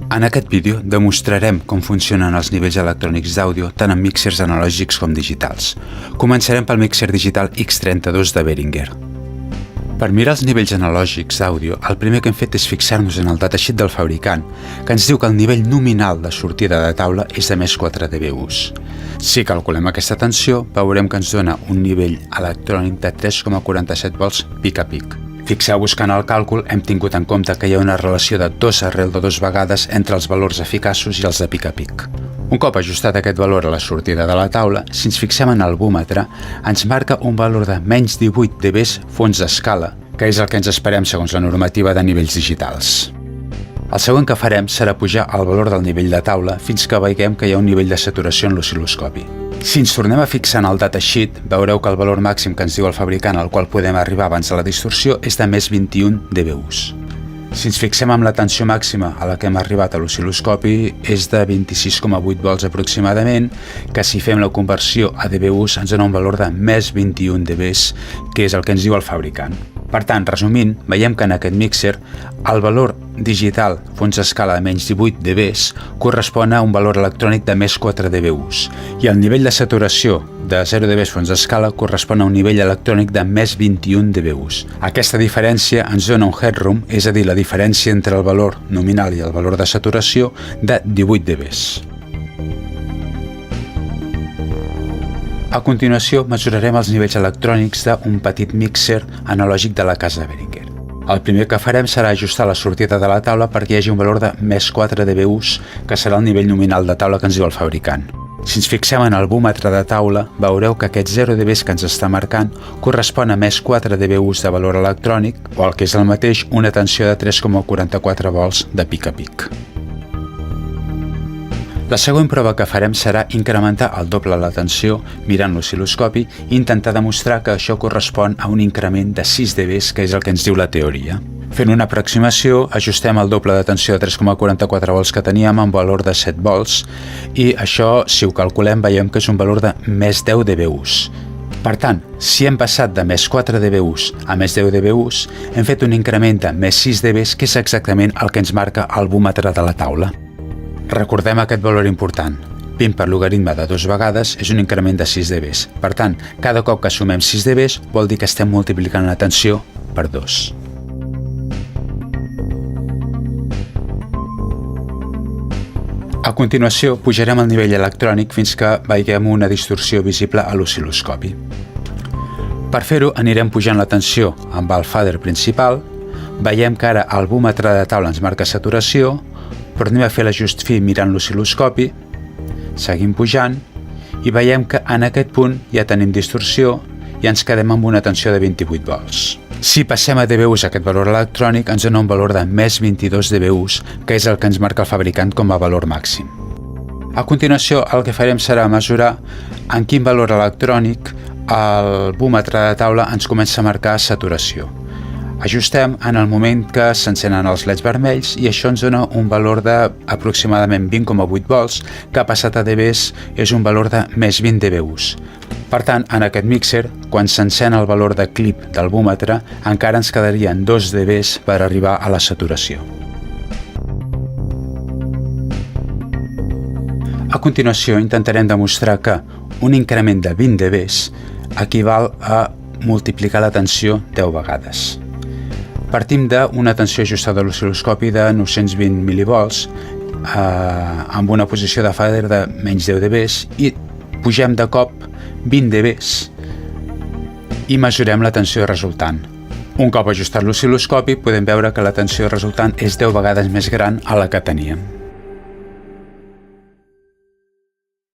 En aquest vídeo demostrarem com funcionen els nivells electrònics d'àudio tant en mixers analògics com digitals. Començarem pel mixer digital X32 de Behringer. Per mirar els nivells analògics d'àudio, el primer que hem fet és fixar-nos en el datasheet del fabricant, que ens diu que el nivell nominal de sortida de taula és de més 4 dBus. Si calculem aquesta tensió, veurem que ens dona un nivell electrònic de 3,47 volts pic a pic. Fixeu-vos que en el càlcul hem tingut en compte que hi ha una relació de 2 arrel de 2 vegades entre els valors eficaços i els de pic a pic. Un cop ajustat aquest valor a la sortida de la taula, si ens fixem en el búmetre, ens marca un valor de menys 18 dBs fons d'escala, que és el que ens esperem segons la normativa de nivells digitals. El següent que farem serà pujar el valor del nivell de taula fins que veiem que hi ha un nivell de saturació en l'oscil·loscopi. Si ens tornem a fixar en el datasheet, veureu que el valor màxim que ens diu el fabricant al qual podem arribar abans de la distorsió és de més 21 dBus. Si ens fixem en la tensió màxima a la que hem arribat a l'oscil·loscopi és de 26,8 volts aproximadament, que si fem la conversió a dBus ens dona un valor de més 21 dBs, que és el que ens diu el fabricant. Per tant, resumint, veiem que en aquest mixer el valor digital fons d'escala de menys 18 dBs correspon a un valor electrònic de més 4 dBus i el nivell de saturació de 0 dBs fons d'escala correspon a un nivell electrònic de més 21 dBus. Aquesta diferència ens dona un headroom, és a dir, la diferència entre el valor nominal i el valor de saturació de 18 dBs. A continuació, mesurarem els nivells electrònics d'un petit mixer analògic de la casa Behringer. El primer que farem serà ajustar la sortida de la taula perquè hi hagi un valor de més 4 dBus, que serà el nivell nominal de taula que ens diu el fabricant. Si ens fixem en el búmetre de taula, veureu que aquest 0 dBs que ens està marcant correspon a més 4 dBus de valor electrònic, o el que és el mateix, una tensió de 3,44 volts de pic a pic. La següent prova que farem serà incrementar el doble la tensió mirant l'oscil·loscopi i intentar demostrar que això correspon a un increment de 6 dBs, que és el que ens diu la teoria. Fent una aproximació, ajustem el doble de tensió de 3,44 volts que teníem amb valor de 7 volts i això, si ho calculem, veiem que és un valor de més 10 dBus. Per tant, si hem passat de més 4 dBus a més 10 dBus, hem fet un increment de més 6 dBs, que és exactament el que ens marca el búmetre de la taula. Recordem aquest valor important. 20 per logaritme de 2 vegades és un increment de 6 dBs. Per tant, cada cop que sumem 6 dBs vol dir que estem multiplicant la tensió per 2. A continuació, pujarem el nivell electrònic fins que veiem una distorsió visible a l'oscil·loscopi. Per fer-ho, anirem pujant la tensió amb el fader principal. Veiem que ara el búmetre de taula ens marca saturació, però anem a fer l'ajust fi mirant l'oscil·loscopi, seguim pujant i veiem que en aquest punt ja tenim distorsió i ens quedem amb una tensió de 28 volts. Si passem a dBus aquest valor electrònic ens dona un valor de més 22 dBus, que és el que ens marca el fabricant com a valor màxim. A continuació el que farem serà mesurar en quin valor electrònic el búmetre de taula ens comença a marcar saturació. Ajustem en el moment que s'encenen els leds vermells i això ens dona un valor d'aproximadament 20,8 volts, que passat a dBs és un valor de més 20 dBus. Per tant, en aquest mixer, quan s'encén el valor de clip del búmetre, encara ens quedarien 2 dBs per arribar a la saturació. A continuació, intentarem demostrar que un increment de 20 dBs equival a multiplicar la tensió 10 vegades. Partim d'una tensió ajustada a l'oscil·loscopi de 920 mV amb una posició de fader de menys 10 dBs i pugem de cop 20 dBs i mesurem la tensió resultant. Un cop ajustat l'oscil·loscopi podem veure que la tensió resultant és 10 vegades més gran a la que teníem.